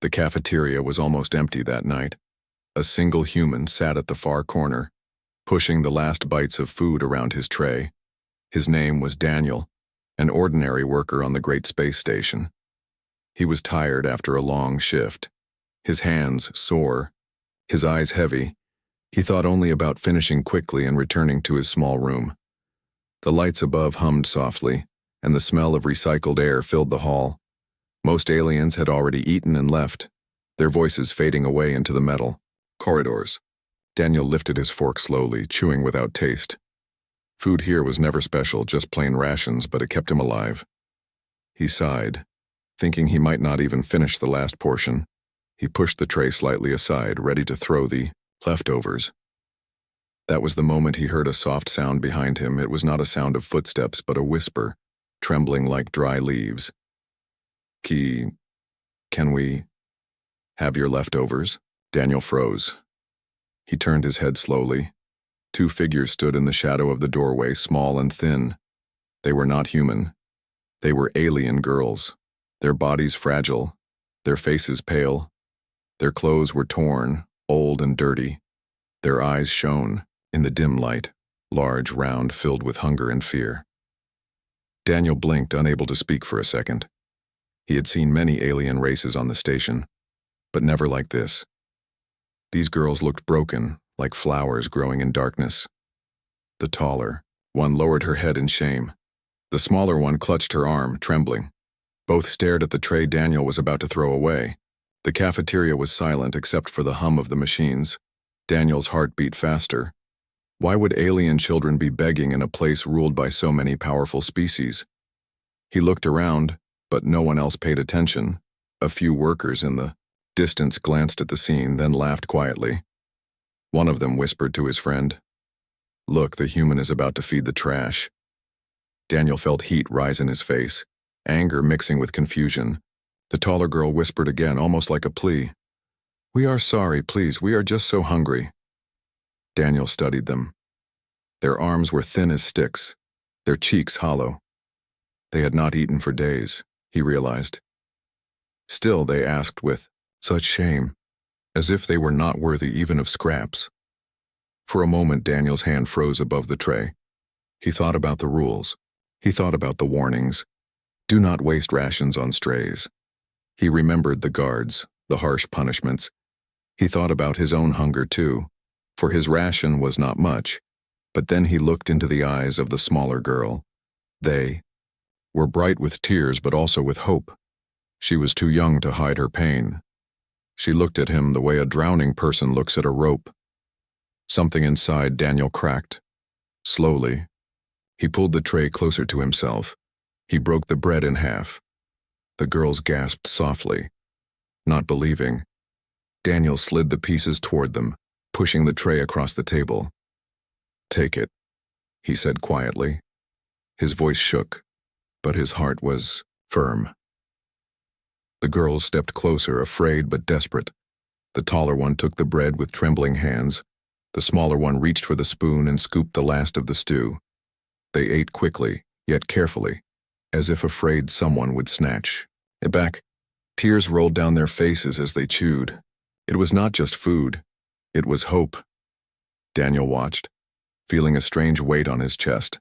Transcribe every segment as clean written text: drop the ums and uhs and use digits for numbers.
The cafeteria was almost empty that night. A single human sat at the far corner, pushing the last bites of food around his tray. His name was Daniel, an ordinary worker on the Great Space Station. He was tired after a long shift, his hands sore, his eyes heavy. He thought only about finishing quickly and returning to his small room. The lights above hummed softly, and the smell of recycled air filled the hall. Most aliens had already eaten and left, their voices fading away into the metal corridors. Daniel lifted his fork slowly, chewing without taste. Food here was never special, just plain rations, but it kept him alive. He sighed, thinking he might not even finish the last portion. He pushed the tray slightly aside, ready to throw the leftovers. That was the moment he heard a soft sound behind him. It was not a sound of footsteps, but a whisper, trembling like dry leaves. Can we have your leftovers? Daniel froze. He turned his head slowly. Two figures stood in the shadow of the doorway, small and thin. They were not human. They were alien girls, their bodies fragile, their faces pale. Their clothes were torn, old and dirty. Their eyes shone, in the dim light, large, round, filled with hunger and fear. Daniel blinked, unable to speak for a second. He had seen many alien races on the station, but never like this. These girls looked broken, like flowers growing in darkness. The taller one lowered her head in shame. The smaller one clutched her arm, trembling. Both stared at the tray Daniel was about to throw away. The cafeteria was silent except for the hum of the machines. Daniel's heart beat faster. Why would alien children be begging in a place ruled by so many powerful species? He looked around, but no one else paid attention. A few workers in the distance glanced at the scene, then laughed quietly. One of them whispered to his friend, "Look, the human is about to feed the trash." Daniel felt heat rise in his face, anger mixing with confusion. The taller girl whispered again, almost like a plea. "We are sorry, please, we are just so hungry." Daniel studied them. Their arms were thin as sticks, their cheeks hollow. They had not eaten for days, he realized. Still, they asked with such shame, as if they were not worthy even of scraps. For a moment, Daniel's hand froze above the tray. He thought about the rules. He thought about the warnings. Do not waste rations on strays. He remembered the guards, the harsh punishments. He thought about his own hunger too, for his ration was not much. But then he looked into the eyes of the smaller girl. They were bright with tears, but also with hope. She was too young to hide her pain. She looked at him the way a drowning person looks at a rope. Something inside Daniel cracked. Slowly, he pulled the tray closer to himself. He broke the bread in half. The girls gasped softly, not believing. Daniel slid the pieces toward them, pushing the tray across the table. "Take it," he said quietly. His voice shook, but his heart was firm. The girls stepped closer, afraid but desperate. The taller one took the bread with trembling hands. The smaller one reached for the spoon and scooped the last of the stew. They ate quickly, yet carefully, as if afraid someone would snatch it back. Tears rolled down their faces as they chewed. It was not just food, it was hope. Daniel watched, feeling a strange weight on his chest.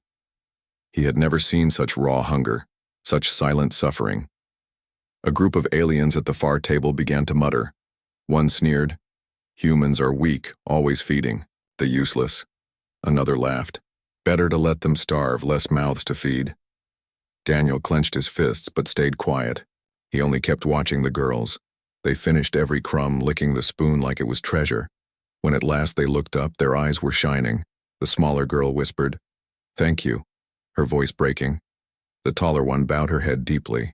He had never seen such raw hunger, such silent suffering. A group of aliens at the far table began to mutter. One sneered, "Humans are weak, always feeding, the useless." Another laughed, "Better to let them starve, less mouths to feed." Daniel clenched his fists but stayed quiet. He only kept watching the girls. They finished every crumb, licking the spoon like it was treasure. When at last they looked up, their eyes were shining. The smaller girl whispered, "Thank you," her voice breaking. The taller one bowed her head deeply.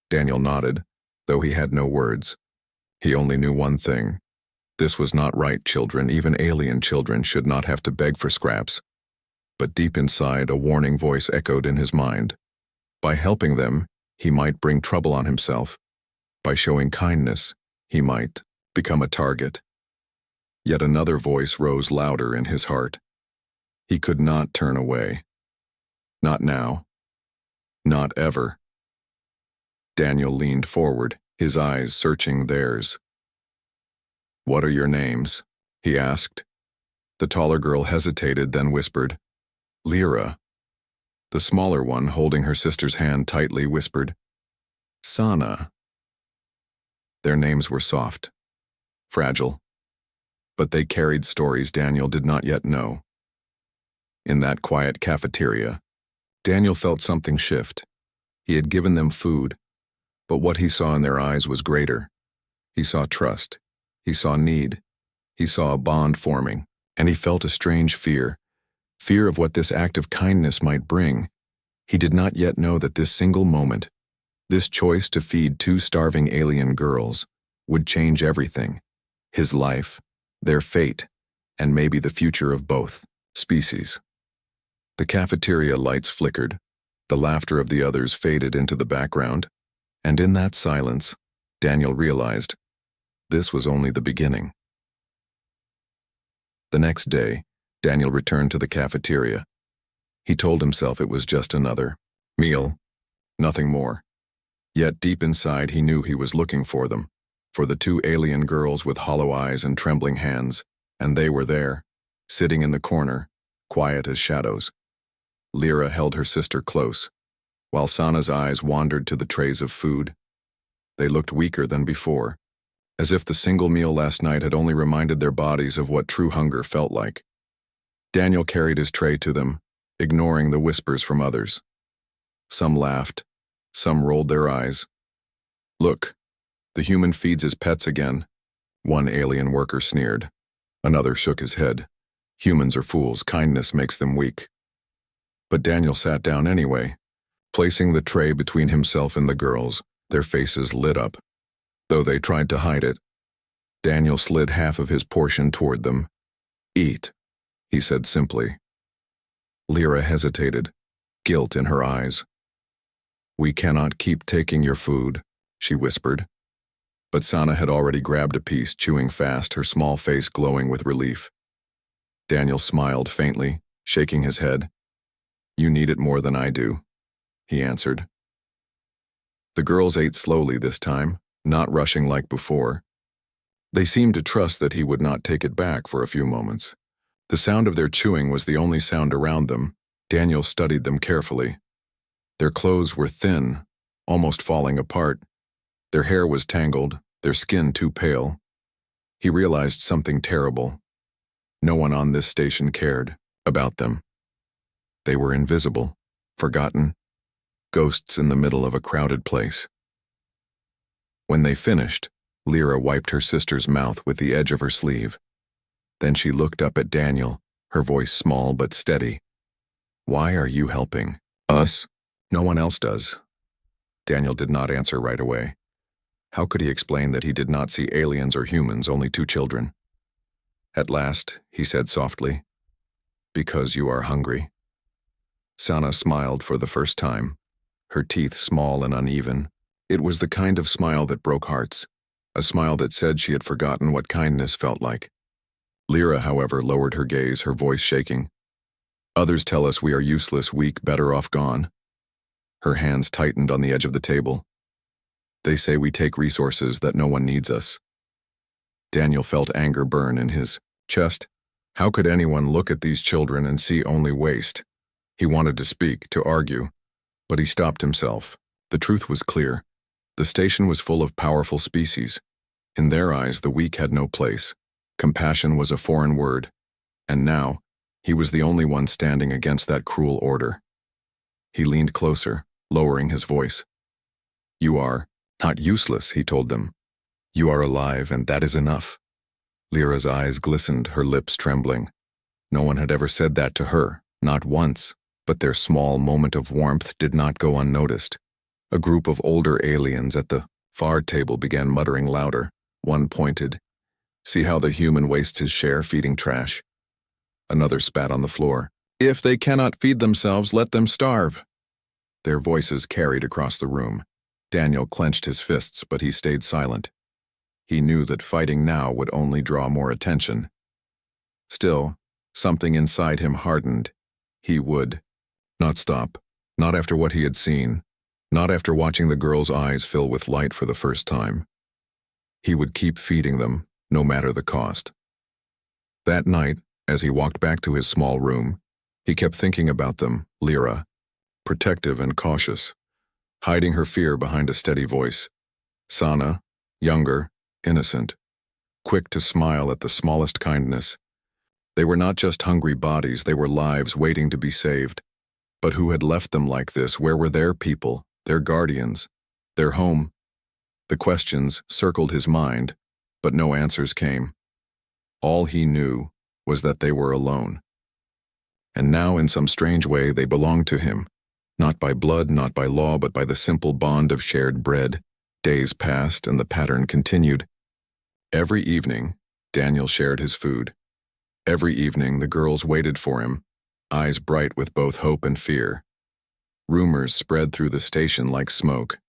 Daniel nodded, though he had no words. He only knew one thing. This was not right, children. Even alien children should not have to beg for scraps. But deep inside, a warning voice echoed in his mind. By helping them, he might bring trouble on himself. By showing kindness, he might become a target. Yet another voice rose louder in his heart. He could not turn away. Not now. Not ever. Daniel leaned forward, his eyes searching theirs. "What are your names?" he asked. The taller girl hesitated, then whispered, "Lyra." The smaller one, holding her sister's hand tightly, whispered, "Sana." Their names were soft, fragile, but they carried stories Daniel did not yet know. In that quiet cafeteria, Daniel felt something shift. He had given them food, but what he saw in their eyes was greater. He saw trust. He saw need. He saw a bond forming, and he felt a strange fear of what this act of kindness might bring. He did not yet know that this single moment, this choice to feed two starving alien girls, would change everything: his life, their fate, and maybe the future of both species. The cafeteria lights flickered, the laughter of the others faded into the background, and in that silence, Daniel realized this was only the beginning. The next day, Daniel returned to the cafeteria. He told himself it was just another meal, nothing more. Yet deep inside he knew he was looking for them, for the two alien girls with hollow eyes and trembling hands, and they were there, sitting in the corner, quiet as shadows. Lyra held her sister close, while Sana's eyes wandered to the trays of food. They looked weaker than before, as if the single meal last night had only reminded their bodies of what true hunger felt like. Daniel carried his tray to them, ignoring the whispers from others. Some laughed, some rolled their eyes. "Look, the human feeds his pets again," one alien worker sneered. Another shook his head. "Humans are fools, kindness makes them weak." But Daniel sat down anyway, placing the tray between himself and the girls. Their faces lit up, though they tried to hide it. Daniel slid half of his portion toward them. "Eat," he said simply. Lyra hesitated, guilt in her eyes. "We cannot keep taking your food," she whispered. But Sana had already grabbed a piece, chewing fast, her small face glowing with relief. Daniel smiled faintly, shaking his head. "You need it more than I do," he answered. The girls ate slowly this time, not rushing like before. They seemed to trust that he would not take it back for a few moments. The sound of their chewing was the only sound around them. Daniel studied them carefully. Their clothes were thin, almost falling apart. Their hair was tangled, their skin too pale. He realized something terrible. No one on this station cared about them. They were invisible, forgotten, ghosts in the middle of a crowded place. When they finished, Lyra wiped her sister's mouth with the edge of her sleeve. Then she looked up at Daniel, her voice small but steady. "Why are you helping us? No one else does." Daniel did not answer right away. How could he explain that he did not see aliens or humans, only two children? At last, he said softly, "Because you are hungry." Sana smiled for the first time, her teeth small and uneven. It was the kind of smile that broke hearts, a smile that said she had forgotten what kindness felt like. Lyra, however, lowered her gaze, her voice shaking. "Others tell us we are useless, weak, better off gone." Her hands tightened on the edge of the table. "They say we take resources, that no one needs us." Daniel felt anger burn in his chest. How could anyone look at these children and see only waste? He wanted to speak, to argue, but he stopped himself. The truth was clear. The station was full of powerful species. In their eyes, the weak had no place. Compassion was a foreign word. And now, he was the only one standing against that cruel order. He leaned closer, lowering his voice. "You are not useless," he told them. "You are alive, and that is enough." Lyra's eyes glistened, her lips trembling. No one had ever said that to her, not once. But their small moment of warmth did not go unnoticed. A group of older aliens at the far table began muttering louder. One pointed, "See how the human wastes his share feeding trash." Another spat on the floor. "If they cannot feed themselves, let them starve." Their voices carried across the room. Daniel clenched his fists, but he stayed silent. He knew that fighting now would only draw more attention. Still, something inside him hardened. He would not stop, not after what he had seen, Not after watching the girl's eyes fill with light for the first time. He would keep feeding them, no matter the cost. That night, as he walked back to his small room, he kept thinking about them, Lyra, protective and cautious, hiding her fear behind a steady voice. Sana, younger, innocent, quick to smile at the smallest kindness. They were not just hungry bodies, they were lives waiting to be saved. But who had left them like this? Where were their people, their guardians, their home? The questions circled his mind, but no answers came. All he knew was that they were alone. And now, in some strange way, they belonged to him, not by blood, not by law, but by the simple bond of shared bread. Days passed, and the pattern continued. Every evening, Daniel shared his food. Every evening, the girls waited for him, eyes bright with both hope and fear. Rumors spread through the station like smoke.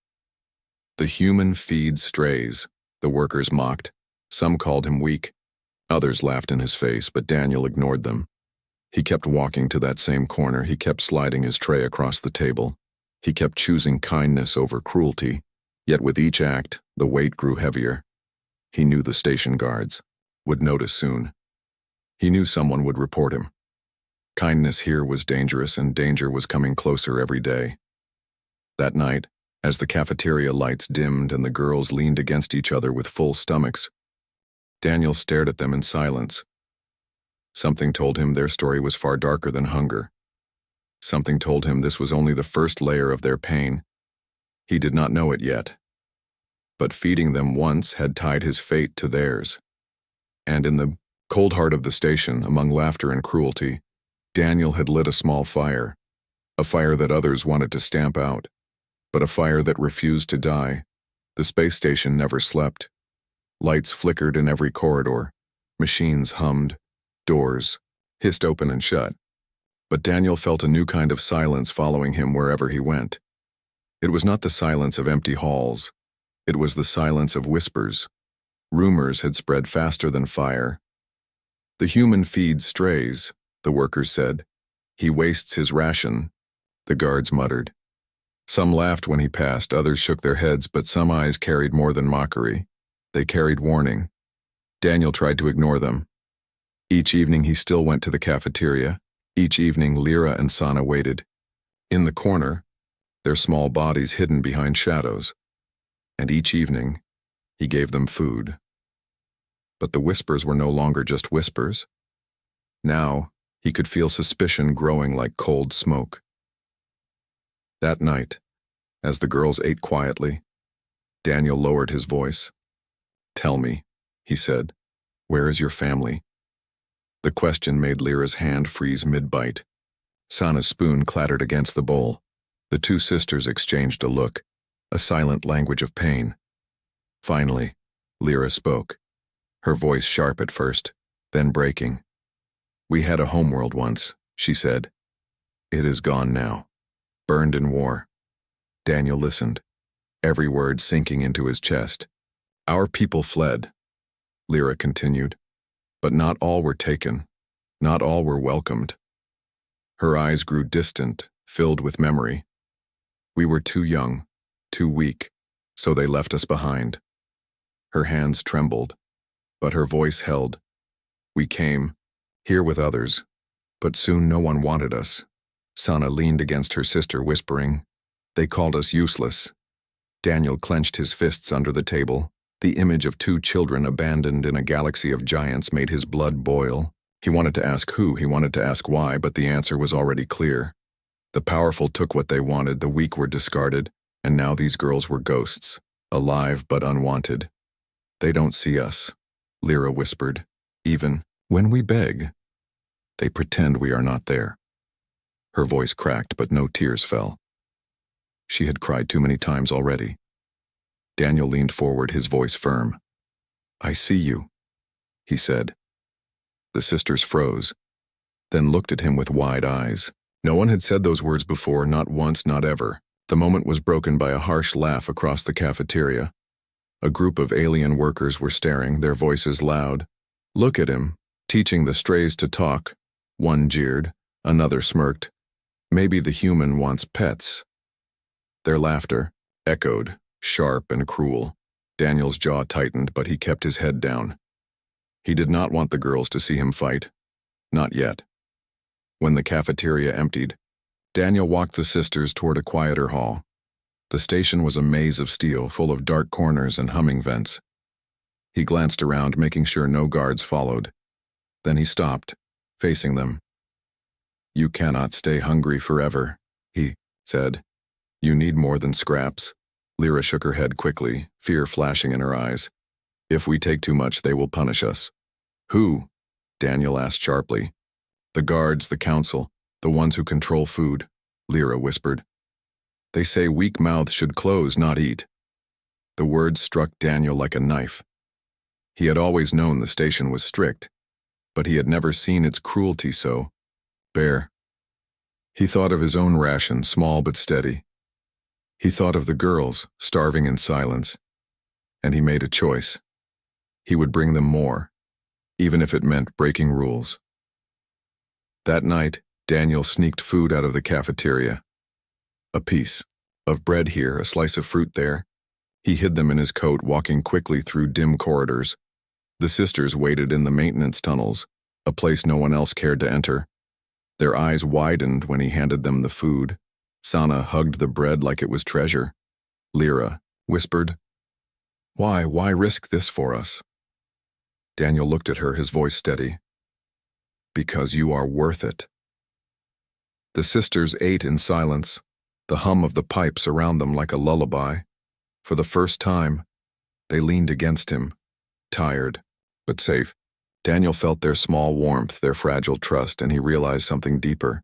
The human feeds strays, the workers mocked. Some called him weak. Others laughed in his face, but Daniel ignored them. He kept walking to that same corner. He kept sliding his tray across the table. He kept choosing kindness over cruelty. Yet with each act, the weight grew heavier. He knew the station guards would notice soon. He knew someone would report him. Kindness here was dangerous, and danger was coming closer every day. That night, as the cafeteria lights dimmed and the girls leaned against each other with full stomachs, Daniel stared at them in silence. Something told him their story was far darker than hunger. Something told him this was only the first layer of their pain. He did not know it yet. But feeding them once had tied his fate to theirs. And in the cold heart of the station, among laughter and cruelty, Daniel had lit a small fire, a fire that others wanted to stamp out, but a fire that refused to die. The space station never slept. Lights flickered in every corridor. Machines hummed. Doors hissed open and shut. But Daniel felt a new kind of silence following him wherever he went. It was not the silence of empty halls. It was the silence of whispers. Rumors had spread faster than fire. The human feeds strays, the workers said. He wastes his ration, the guards muttered. Some laughed when he passed, others shook their heads, but some eyes carried more than mockery. They carried warning. Daniel tried to ignore them. Each evening he still went to the cafeteria. Each evening Lyra and Sana waited. In the corner, their small bodies hidden behind shadows. And each evening, he gave them food. But the whispers were no longer just whispers. Now, he could feel suspicion growing like cold smoke. That night, as the girls ate quietly, Daniel lowered his voice. "Tell me," he said, "where is your family?" The question made Lyra's hand freeze mid-bite. Sana's spoon clattered against the bowl. The two sisters exchanged a look, a silent language of pain. Finally, Lyra spoke, her voice sharp at first, then breaking. "We had a homeworld once," she said. "It is gone now, burned in war." Daniel listened, every word sinking into his chest. "Our people fled," Lyra continued, "but not all were taken, not all were welcomed." Her eyes grew distant, filled with memory. "We were too young, too weak, so they left us behind." Her hands trembled, but her voice held. "We came, here with others, but soon no one wanted us." Sana leaned against her sister, whispering, "They called us useless." Daniel clenched his fists under the table. The image of two children abandoned in a galaxy of giants made his blood boil. He wanted to ask who, he wanted to ask why, but the answer was already clear. The powerful took what they wanted, the weak were discarded, and now these girls were ghosts, alive but unwanted. "They don't see us," Lyra whispered. "Even when we beg, they pretend we are not there." Her voice cracked, but no tears fell. She had cried too many times already. Daniel leaned forward, his voice firm. "I see you," he said. The sisters froze, then looked at him with wide eyes. No one had said those words before, not once, not ever. The moment was broken by a harsh laugh across the cafeteria. A group of alien workers were staring, their voices loud. "Look at him, teaching the strays to talk," one jeered, another smirked. "Maybe the human wants pets." Their laughter echoed, sharp and cruel. Daniel's jaw tightened, but he kept his head down. He did not want the girls to see him fight. Not yet. When the cafeteria emptied, Daniel walked the sisters toward a quieter hall. The station was a maze of steel, full of dark corners and humming vents. He glanced around, making sure no guards followed. Then he stopped, facing them. "You cannot stay hungry forever," he said. "You need more than scraps." Lyra shook her head quickly, fear flashing in her eyes. "If we take too much, they will punish us." "Who?" Daniel asked sharply. "The guards, the council, the ones who control food," Lyra whispered. "They say weak mouths should close, not eat." The words struck Daniel like a knife. He had always known the station was strict, but he had never seen its cruelty so bare. He thought of his own ration, small but steady. He thought of the girls, starving in silence, and he made a choice. He would bring them more, even if it meant breaking rules. That night, Daniel sneaked food out of the cafeteria. A piece of bread here, a slice of fruit there. He hid them in his coat, walking quickly through dim corridors. The sisters waited in the maintenance tunnels, a place no one else cared to enter. Their eyes widened when he handed them the food. Sana hugged the bread like it was treasure. Lyra whispered, Why risk this for us?" Daniel looked at her, his voice steady. "Because you are worth it." The sisters ate in silence, the hum of the pipes around them like a lullaby. For the first time, they leaned against him, tired, but safe. Daniel felt their small warmth, their fragile trust, and he realized something deeper.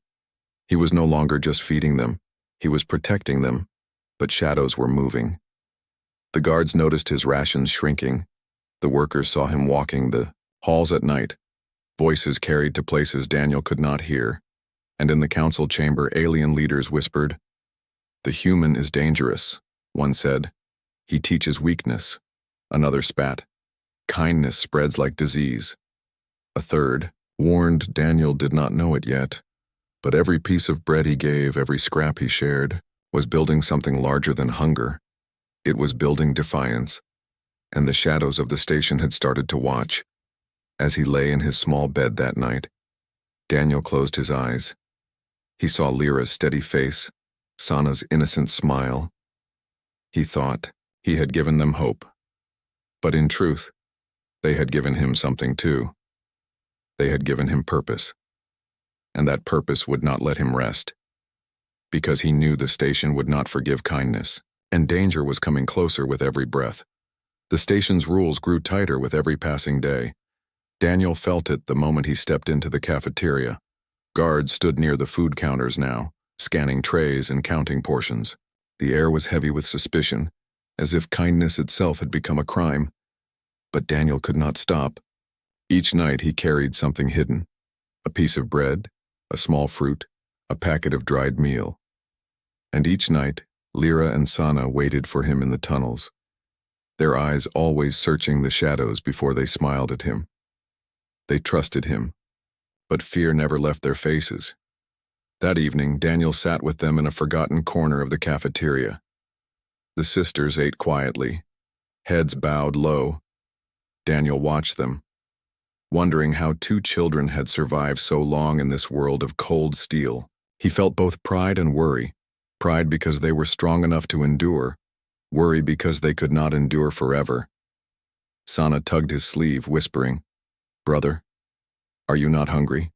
He was no longer just feeding them. He was protecting them, but shadows were moving. The guards noticed his rations shrinking. The workers saw him walking the halls at night, voices carried to places Daniel could not hear. And in the council chamber, alien leaders whispered, "The human is dangerous," one said. "He teaches weakness." Another spat. "Kindness spreads like disease." A third warned Daniel did not know it yet, but every piece of bread he gave, every scrap he shared, was building something larger than hunger. It was building defiance, and the shadows of the station had started to watch. As he lay in his small bed that night, Daniel closed his eyes. He saw Lyra's steady face, Sana's innocent smile. He thought he had given them hope. But in truth, they had given him something too. They had given him purpose. And that purpose would not let him rest. Because he knew the station would not forgive kindness, and danger was coming closer with every breath. The station's rules grew tighter with every passing day. Daniel felt it the moment he stepped into the cafeteria. Guards stood near the food counters now, scanning trays and counting portions. The air was heavy with suspicion, as if kindness itself had become a crime. But Daniel could not stop. Each night he carried something hidden. A piece of bread, a small fruit, a packet of dried meal. And each night, Lyra and Sana waited for him in the tunnels, their eyes always searching the shadows before they smiled at him. They trusted him, but fear never left their faces. That evening, Daniel sat with them in a forgotten corner of the cafeteria. The sisters ate quietly, heads bowed low. Daniel watched them, wondering how two children had survived so long in this world of cold steel. He felt both pride and worry. Pride because they were strong enough to endure, worry because they could not endure forever. Sana tugged his sleeve, whispering, "Brother, are you not hungry?"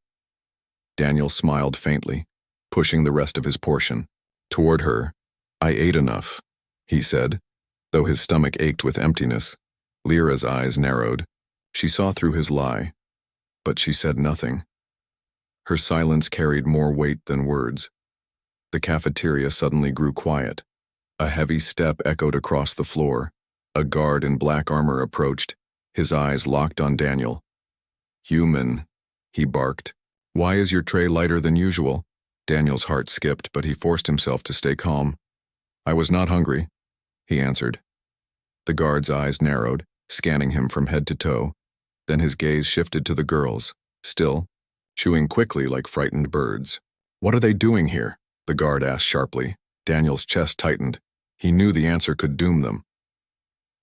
Daniel smiled faintly, pushing the rest of his portion toward her. "I ate enough," he said, though his stomach ached with emptiness. Lyra's eyes narrowed. She saw through his lie, but she said nothing. Her silence carried more weight than words. The cafeteria suddenly grew quiet. A heavy step echoed across the floor. A guard in black armor approached, his eyes locked on Daniel. "Human," he barked. "Why is your tray lighter than usual?" Daniel's heart skipped, but he forced himself to stay calm. "I was not hungry," he answered. The guard's eyes narrowed, scanning him from head to toe. Then his gaze shifted to the girls, still, chewing quickly like frightened birds. "What are they doing here?" the guard asked sharply. Daniel's chest tightened. He knew the answer could doom them.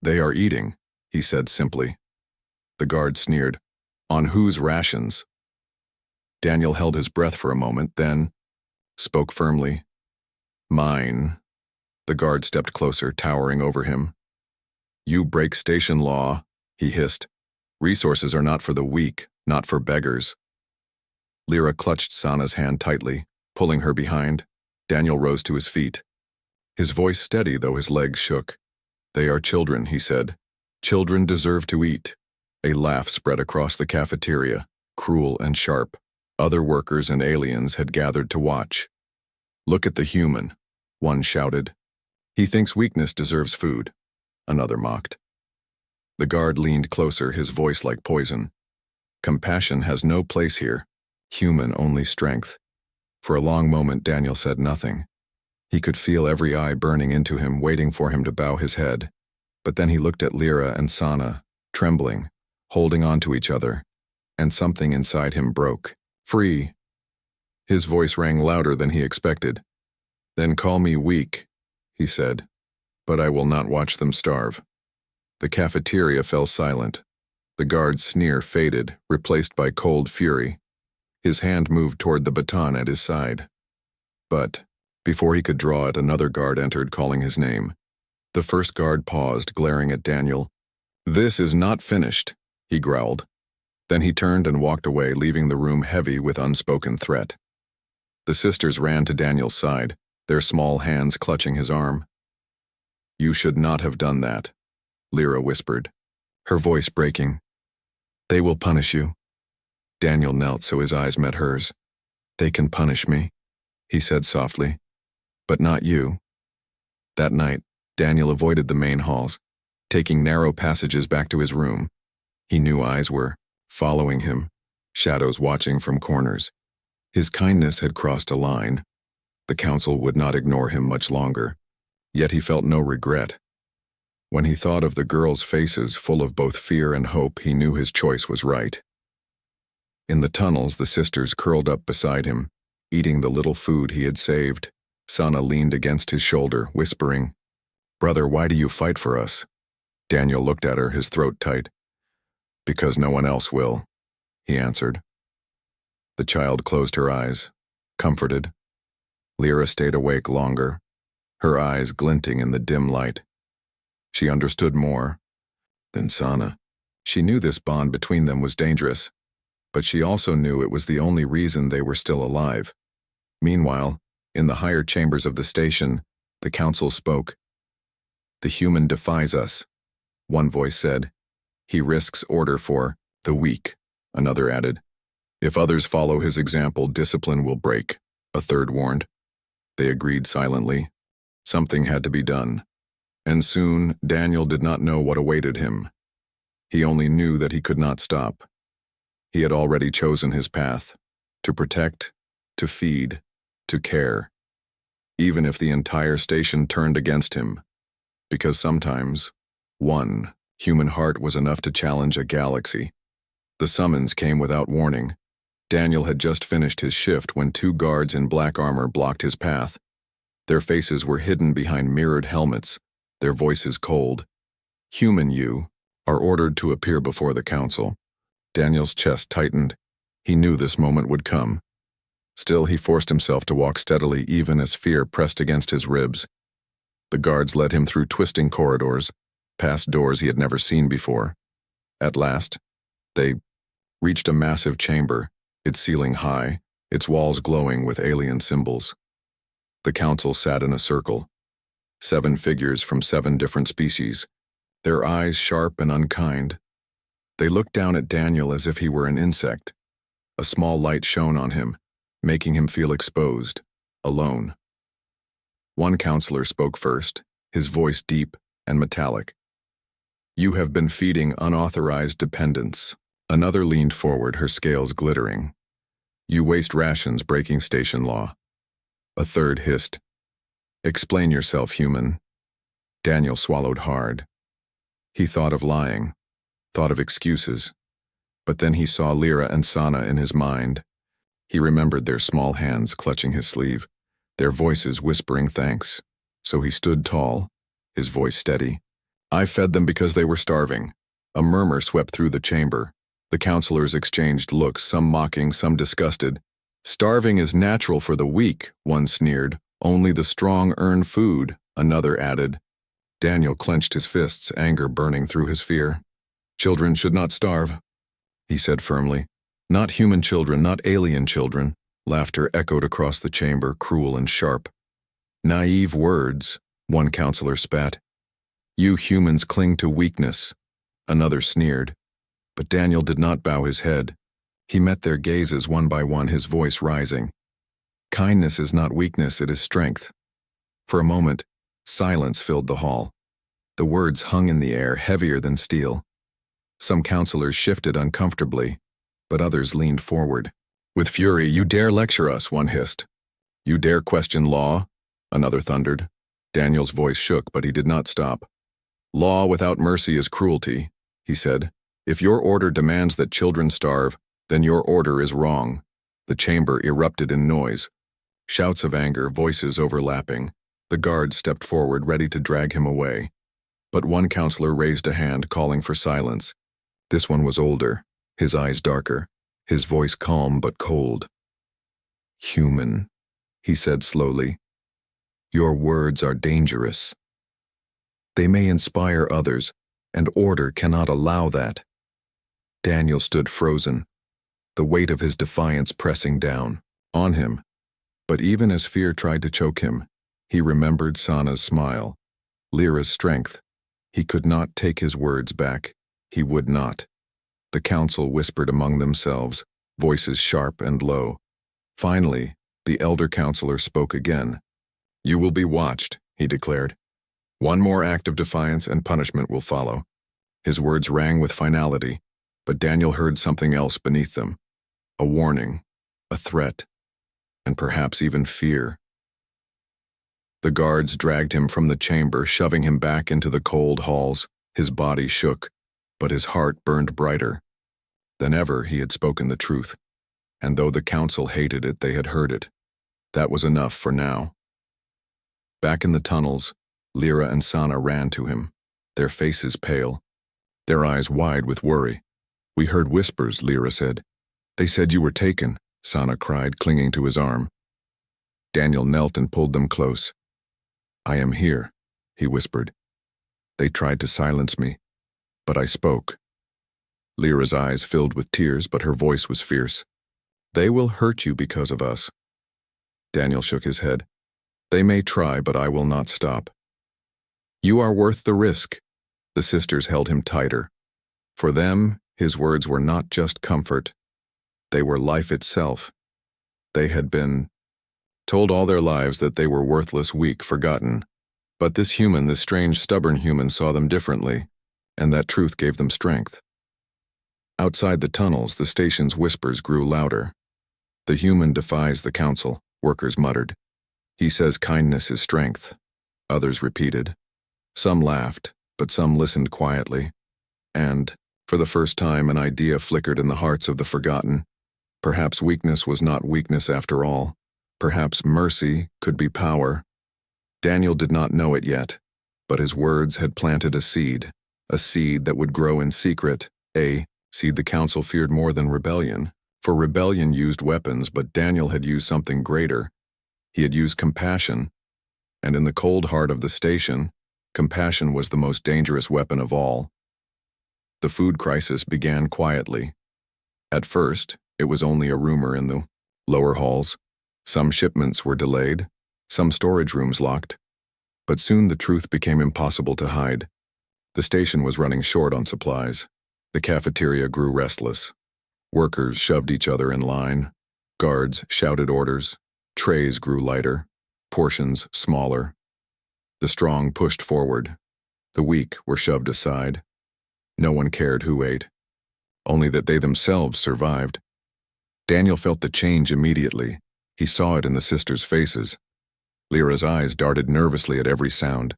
"They are eating," he said simply. The guard sneered. "On whose rations?" Daniel held his breath for a moment, then spoke firmly. "Mine." The guard stepped closer, towering over him. "You break station law," he hissed. "Resources are not for the weak, not for beggars." Lyra clutched Sana's hand tightly, pulling her behind. Daniel rose to his feet. His voice steady, though his legs shook. "They are children," he said. "Children deserve to eat." A laugh spread across the cafeteria, cruel and sharp. Other workers and aliens had gathered to watch. "Look at the human," one shouted. "He thinks weakness deserves food," another mocked. The guard leaned closer, his voice like poison. "Compassion has no place here. Human only strength." For a long moment Daniel said nothing. He could feel every eye burning into him, waiting for him to bow his head. But then he looked at Lyra and Sana, trembling, holding on to each other, and something inside him broke. "Free." His voice rang louder than he expected. "Then call me weak," he said, "but I will not watch them starve." The cafeteria fell silent. The guard's sneer faded, replaced by cold fury. His hand moved toward the baton at his side. But before he could draw it, another guard entered, calling his name. The first guard paused, glaring at Daniel. "This is not finished," he growled. Then he turned and walked away, leaving the room heavy with unspoken threat. The sisters ran to Daniel's side, their small hands clutching his arm. "You should not have done that," Lyra whispered, her voice breaking. "They will punish you." Daniel knelt so his eyes met hers. "They can punish me," he said softly, "but not you." That night, Daniel avoided the main halls, taking narrow passages back to his room. He knew eyes were following him, shadows watching from corners. His kindness had crossed a line. The council would not ignore him much longer, yet he felt no regret. When he thought of the girls' faces full of both fear and hope, he knew his choice was right. In the tunnels, the sisters curled up beside him, eating the little food he had saved. Sana leaned against his shoulder, whispering, "Brother, why do you fight for us?" Daniel looked at her, his throat tight. "Because no one else will," he answered. The child closed her eyes, comforted. Lyra stayed awake longer, her eyes glinting in the dim light. She understood more than Sana. She knew this bond between them was dangerous, but she also knew it was the only reason they were still alive. Meanwhile, in the higher chambers of the station, the council spoke. "The human defies us," one voice said. "He risks order for the weak," another added. "If others follow his example, discipline will break," a third warned. They agreed silently. Something had to be done. And soon, Daniel did not know what awaited him. He only knew that he could not stop. He had already chosen his path, to protect, to feed, to care, even if the entire station turned against him, because sometimes, one human heart was enough to challenge a galaxy. The summons came without warning. Daniel had just finished his shift when two guards in black armor blocked his path. Their faces were hidden behind mirrored helmets, their voices cold. "Human, you are ordered to appear before the council." Daniel's chest tightened. He knew this moment would come. Still, he forced himself to walk steadily, even as fear pressed against his ribs. The guards led him through twisting corridors, past doors he had never seen before. At last, they reached a massive chamber, its ceiling high, its walls glowing with alien symbols. The council sat in a circle, 7 figures from 7 different species, their eyes sharp and unkind. They looked down at Daniel as if he were an insect. A small light shone on him, making him feel exposed, alone. One counselor spoke first, his voice deep and metallic. "You have been feeding unauthorized dependents." Another leaned forward, her scales glittering. "You waste rations, breaking station law." A third hissed, "Explain yourself, human." Daniel swallowed hard. He thought of lying, thought of excuses, but then he saw Lyra and Sana in his mind. He remembered their small hands clutching his sleeve, their voices whispering thanks. So he stood tall, his voice steady. I fed them because they were starving. A murmur swept through the chamber. The counselors exchanged looks, some mocking, some disgusted. Starving is natural for the weak, one sneered. Only the strong earn food, another added. Daniel clenched his fists, anger burning through his fear. Children should not starve, he said firmly. Not human children, not alien children. Laughter echoed across the chamber, cruel and sharp. Naive words, one counselor spat. You humans cling to weakness, another sneered. But Daniel did not bow his head. He met their gazes one by one, his voice rising. Kindness is not weakness, it is strength. For a moment, silence filled the hall. The words hung in the air, heavier than steel. Some counselors shifted uncomfortably, but others leaned forward. With fury, you dare lecture us, one hissed. You dare question law, another thundered. Daniel's voice shook, but he did not stop. Law without mercy is cruelty, he said. If your order demands that children starve, then your order is wrong. The chamber erupted in noise. Shouts of anger, voices overlapping. The guards stepped forward, ready to drag him away. But one counselor raised a hand, calling for silence. This one was older, his eyes darker, his voice calm but cold. Human, he said slowly. Your words are dangerous. They may inspire others, and order cannot allow that. Daniel stood frozen, the weight of his defiance pressing down on him. But even as fear tried to choke him, he remembered Sana's smile, Lyra's strength. He could not take his words back. He would not. The council whispered among themselves, voices sharp and low. Finally, the elder counselor spoke again. You will be watched, he declared. One more act of defiance and punishment will follow. His words rang with finality, but Daniel heard something else beneath them. A warning, a threat, and perhaps even fear. The guards dragged him from the chamber, shoving him back into the cold halls. His body shook, but his heart burned brighter. Than ever he had spoken the truth, and though the council hated it, they had heard it. That was enough for now. Back in the tunnels, Lyra and Sana ran to him, their faces pale, their eyes wide with worry. We heard whispers, Lyra said. They said you were taken, Sana cried, clinging to his arm. Daniel knelt and pulled them close. I am here, he whispered. They tried to silence me, but I spoke. Lyra's eyes filled with tears, but her voice was fierce. They will hurt you because of us. Daniel shook his head. They may try, but I will not stop. You are worth the risk. The sisters held him tighter. For them, his words were not just comfort. They were life itself. They had been told all their lives that they were worthless, weak, forgotten. But this human, this strange, stubborn human, saw them differently, and that truth gave them strength. Outside the tunnels, the station's whispers grew louder. The human defies the council, workers muttered. He says kindness is strength, others repeated. Some laughed, but some listened quietly. And, for the first time, an idea flickered in the hearts of the forgotten. Perhaps weakness was not weakness after all. Perhaps mercy could be power. Daniel did not know it yet, but his words had planted a seed that would grow in secret, a seed the council feared more than rebellion. For rebellion used weapons, but Daniel had used something greater. He had used compassion, and in the cold heart of the station, compassion was the most dangerous weapon of all. The food crisis began quietly. At first, it was only a rumor in the lower halls. Some shipments were delayed, some storage rooms locked. But soon the truth became impossible to hide. The station was running short on supplies. The cafeteria grew restless. Workers shoved each other in line. Guards shouted orders. Trays grew lighter, portions smaller. The strong pushed forward. The weak were shoved aside. No one cared who ate, only that they themselves survived. Daniel felt the change immediately. He saw it in the sisters' faces. Lyra's eyes darted nervously at every sound.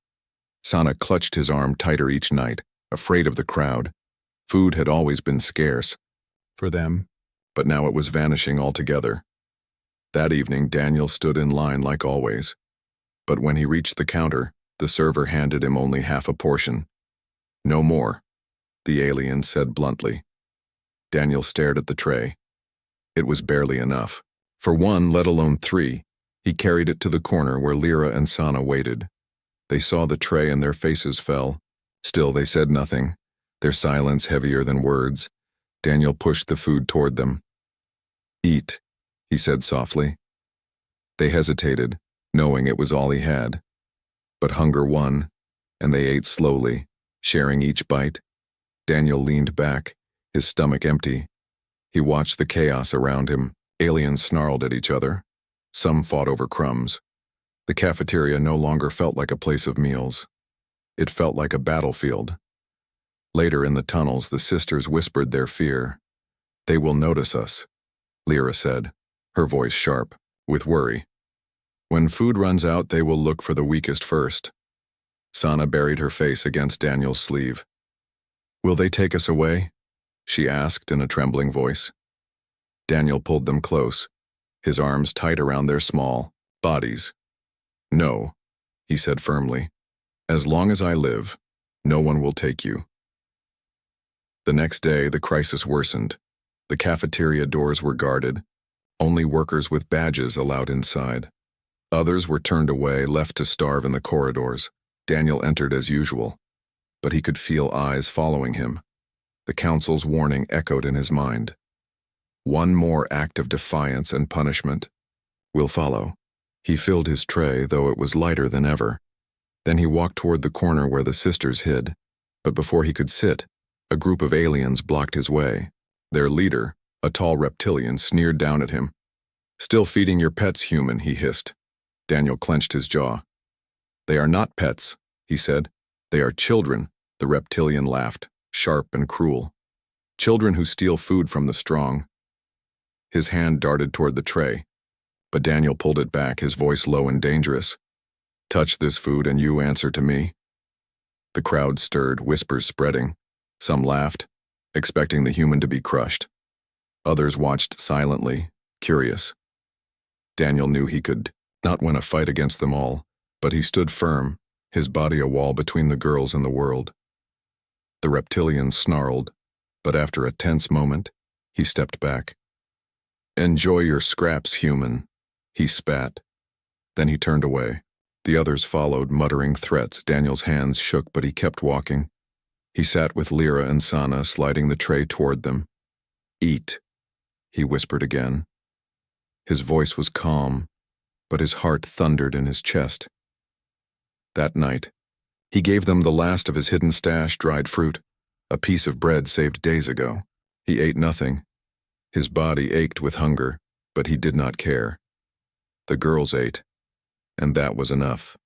Sana clutched his arm tighter each night, afraid of the crowd. Food had always been scarce for them, but now it was vanishing altogether. That evening, Daniel stood in line like always. But when he reached the counter, the server handed him only half a portion. "No more," the alien said bluntly. Daniel stared at the tray. It was barely enough. For one, let alone three. He carried it to the corner where Lyra and Sana waited. They saw the tray and their faces fell. Still, they said nothing, their silence heavier than words. Daniel pushed the food toward them. "Eat," he said softly. They hesitated, knowing it was all he had. But hunger won, and they ate slowly, sharing each bite. Daniel leaned back, his stomach empty. He watched the chaos around him. Aliens snarled at each other. Some fought over crumbs. The cafeteria no longer felt like a place of meals. It felt like a battlefield. Later in the tunnels, the sisters whispered their fear. "They will notice us," Lyra said, her voice sharp, with worry. "When food runs out, they will look for the weakest first." Sana buried her face against Daniel's sleeve. "Will they take us away?" she asked in a trembling voice. Daniel pulled them close, his arms tight around their small bodies. "No," he said firmly. "As long as I live, no one will take you." The next day, the crisis worsened. The cafeteria doors were guarded. Only workers with badges allowed inside. Others were turned away, left to starve in the corridors. Daniel entered as usual, but he could feel eyes following him. The council's warning echoed in his mind. One more act of defiance and punishment will follow. He filled his tray, though it was lighter than ever. Then he walked toward the corner where the sisters hid. But before he could sit, a group of aliens blocked his way. Their leader, a tall reptilian, sneered down at him. "Still feeding your pets, human," he hissed. Daniel clenched his jaw. "They are not pets," he said. "They are children," the reptilian laughed, sharp and cruel. "Children who steal food from the strong." His hand darted toward the tray, but Daniel pulled it back, his voice low and dangerous. "Touch this food and you answer to me." The crowd stirred, whispers spreading. Some laughed, expecting the human to be crushed. Others watched silently, curious. Daniel knew he could not win a fight against them all, but he stood firm, his body a wall between the girls and the world. The reptilian snarled, but after a tense moment, he stepped back. "Enjoy your scraps, human," he spat. Then he turned away. The others followed, muttering threats. Daniel's hands shook, but he kept walking. He sat with Lyra and Sana, sliding the tray toward them. "Eat," he whispered again. His voice was calm, but his heart thundered in his chest. That night, he gave them the last of his hidden stash, dried fruit, a piece of bread saved days ago. He ate nothing. His body ached with hunger, but he did not care. The girls ate, and that was enough.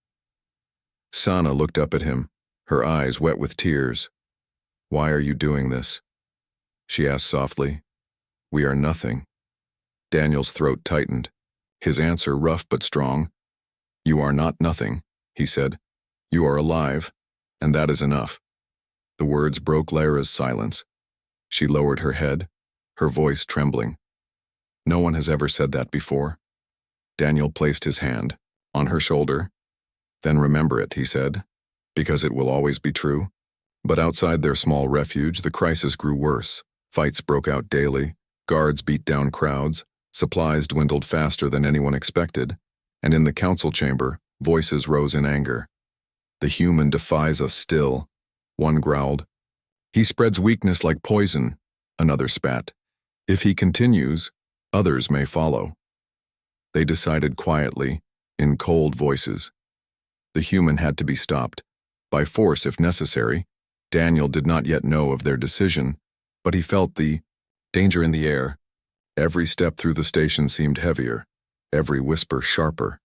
Sana looked up at him, her eyes wet with tears. "Why are you doing this?" she asked softly. "We are nothing." Daniel's throat tightened, his answer rough but strong. "You are not nothing," he said. "You are alive, and that is enough." The words broke Lyra's silence. She lowered her head, her voice trembling. "No one has ever said that before." Daniel placed his hand on her shoulder. "Then remember it," he said, "because it will always be true." But outside their small refuge, the crisis grew worse. Fights broke out daily, guards beat down crowds, supplies dwindled faster than anyone expected, and in the council chamber, voices rose in anger. "The human defies us still," one growled. "He spreads weakness like poison," another spat. "If he continues, others may follow." They decided quietly, in cold voices. The human had to be stopped, by force if necessary. Daniel did not yet know of their decision, but he felt the danger in the air. Every step through the station seemed heavier, every whisper sharper.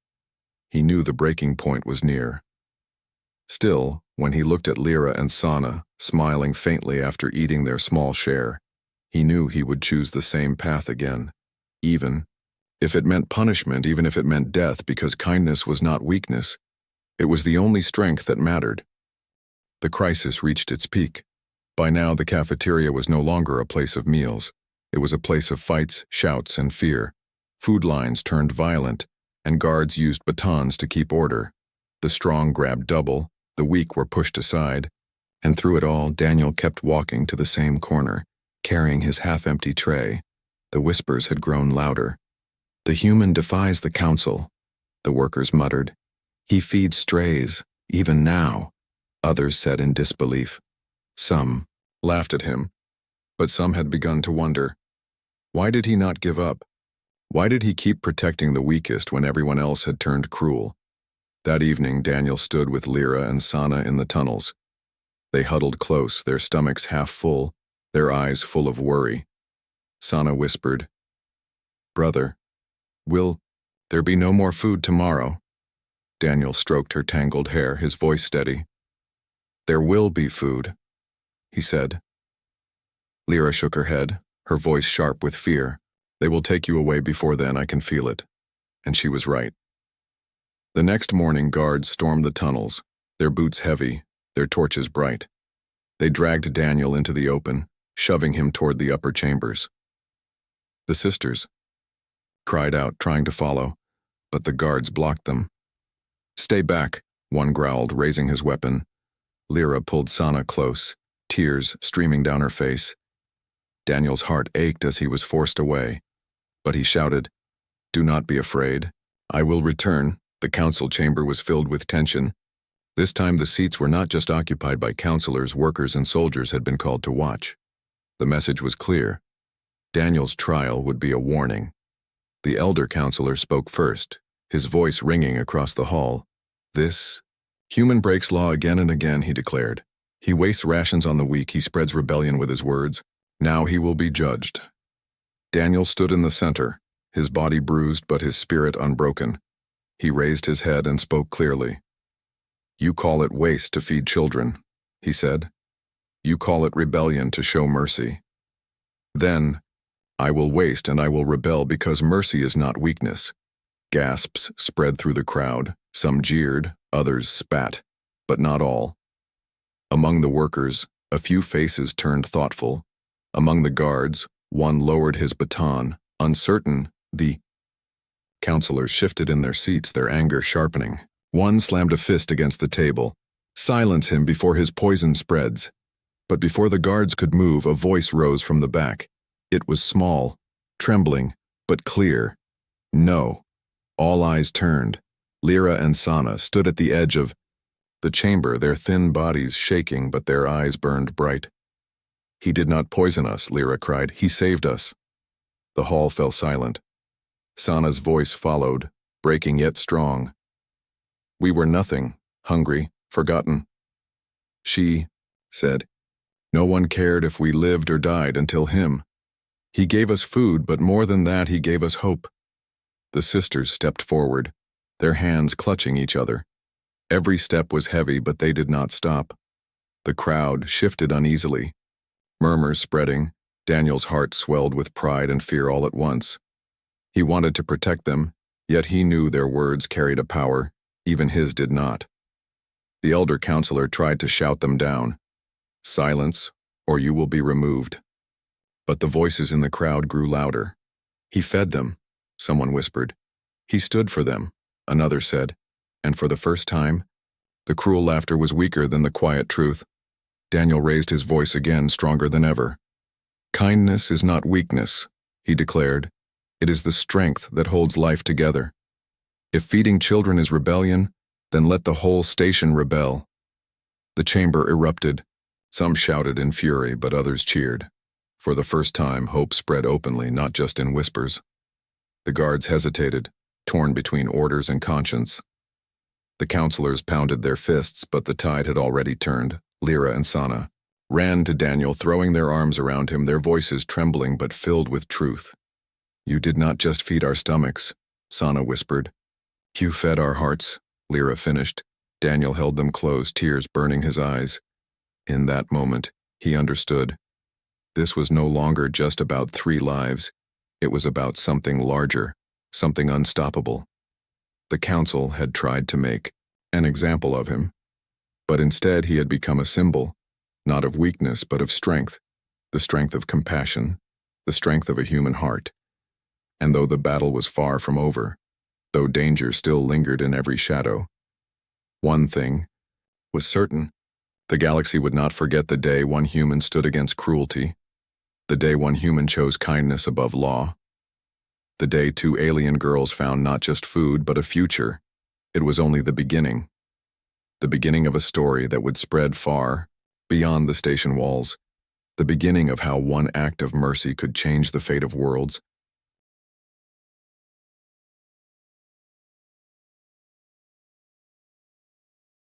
He knew the breaking point was near. Still, when he looked at Lyra and Sana, smiling faintly after eating their small share, he knew he would choose the same path again, even if it meant punishment, even if it meant death, because kindness was not weakness. It was the only strength that mattered. The crisis reached its peak. By now, the cafeteria was no longer a place of meals. It was a place of fights, shouts, and fear. Food lines turned violent, and guards used batons to keep order. The strong grabbed double, the weak were pushed aside, and through it all, Daniel kept walking to the same corner, carrying his half-empty tray. The whispers had grown louder. "The human defies the council," the workers muttered. "He feeds strays, even now," others said in disbelief. Some laughed at him, but some had begun to wonder. Why did he not give up? Why did he keep protecting the weakest when everyone else had turned cruel? That evening, Daniel stood with Lyra and Sana in the tunnels. They huddled close, their stomachs half full, their eyes full of worry. Sana whispered, "Brother, will there be no more food tomorrow?" Daniel stroked her tangled hair, his voice steady. "There will be food," he said. Lyra shook her head, her voice sharp with fear. "They will take you away before then, I can feel it." And she was right. The next morning, guards stormed the tunnels, their boots heavy, their torches bright. They dragged Daniel into the open, shoving him toward the upper chambers. The sisters cried out, trying to follow, but the guards blocked them. "Stay back," one growled, raising his weapon. Lyra pulled Sana close, tears streaming down her face. Daniel's heart ached as he was forced away, but he shouted, "Do not be afraid. I will return." The council chamber was filled with tension. This time the seats were not just occupied by counselors, workers, and soldiers had been called to watch. The message was clear. Daniel's trial would be a warning. The elder counselor spoke first, his voice ringing across the hall. "This human breaks law again and again," he declared. "He wastes rations on the weak, he spreads rebellion with his words. Now he will be judged." Daniel stood in the center, his body bruised but his spirit unbroken. He raised his head and spoke clearly. "You call it waste to feed children," he said. "You call it rebellion to show mercy. Then, I will waste and I will rebel because mercy is not weakness." Gasps spread through the crowd. Some jeered, others spat, but not all. Among the workers, a few faces turned thoughtful. Among the guards, one lowered his baton, uncertain. The counselors shifted in their seats, their anger sharpening. One slammed a fist against the table. "Silence him before his poison spreads." But before the guards could move, a voice rose from the back. It was small, trembling, but clear. "No." All eyes turned. Lyra and Sana stood at the edge of the chamber, their thin bodies shaking, but their eyes burned bright. "He did not poison us," Lyra cried. "He saved us." The hall fell silent. Sana's voice followed, breaking yet strong. "We were nothing, hungry, forgotten." She said, "No one cared if we lived or died until him. He gave us food, but more than that, he gave us hope." The sisters stepped forward, their hands clutching each other. Every step was heavy, but they did not stop. The crowd shifted uneasily. Murmurs spreading, Daniel's heart swelled with pride and fear all at once. He wanted to protect them, yet he knew their words carried a power, even his did not. The elder counselor tried to shout them down. "Silence, or you will be removed." But the voices in the crowd grew louder. "He fed them," someone whispered. "He stood for them," another said. And for the first time, the cruel laughter was weaker than the quiet truth. Daniel raised his voice again, stronger than ever. "Kindness is not weakness," he declared. "It is the strength that holds life together. If feeding children is rebellion, then let the whole station rebel." The chamber erupted. Some shouted in fury, but others cheered. For the first time, hope spread openly, not just in whispers. The guards hesitated, torn between orders and conscience. The counselors pounded their fists, but the tide had already turned. Lyra and Sana ran to Daniel, throwing their arms around him, their voices trembling but filled with truth. "You did not just feed our stomachs," Sana whispered. "You fed our hearts," Lyra finished. Daniel held them close, tears burning his eyes. In that moment, he understood. This was no longer just about 3 lives. It was about something larger, something unstoppable. The council had tried to make an example of him, but instead he had become a symbol, not of weakness but of strength, the strength of compassion, the strength of a human heart. And though the battle was far from over, though danger still lingered in every shadow, one thing was certain. The galaxy would not forget the day one human stood against cruelty, the day one human chose kindness above law, the day two alien girls found not just food but a future. It was only the beginning of a story that would spread far beyond the station walls, the beginning of how one act of mercy could change the fate of worlds,